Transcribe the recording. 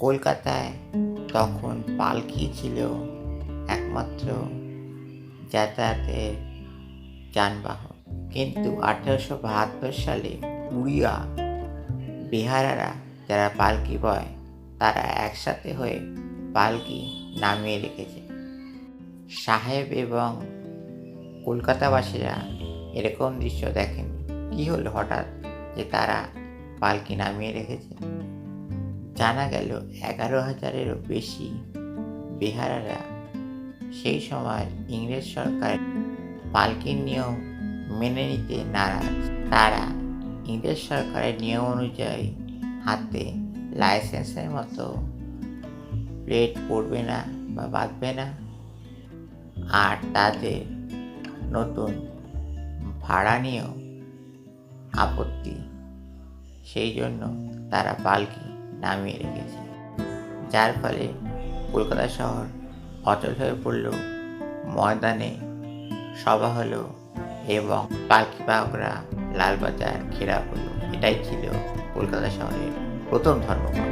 কলকাতায় তখন পালকি ছিল একমাত্র যাতায়াতের যানবাহন। কিন্তু 1872 সালে উড়িয়া বেহারারা যারা পালকি বয় তারা একসাথে হয়ে পালকি নামিয়ে রেখেছে। সাহেব এবং কলকাতাবাসীরা এরকম দৃশ্য দেখেনি। কি হলো হঠাৎ যে তারা পালকি নামিয়ে রেখেছে? জানা গেল 11,000-এরও বেশি বেহারারা সেই সময় ইংরেজ সরকার পালকির নিয়ম মেনে নিতে নারাজ। তারা ইংরেজ সরকারের নিয়ম অনুযায়ী হাতে লাইসেন্সের মতো প্লেট পড়বে না বা বাঁধবে না, আর তাদের নতুন ভাড়া নিয়েও আপত্তি। সেই জন্য তারা পালকি নামিয়ে রেখেছে, যার ফলে কলকাতা শহর অচল হয়ে পড়ল। ময়দানে সভা হলো এবং পালকি বাহকরা লালবাজার ঘেরাও হলো। এটাই ছিল কলকাতা শহরের প্রথম ধর্মঘট।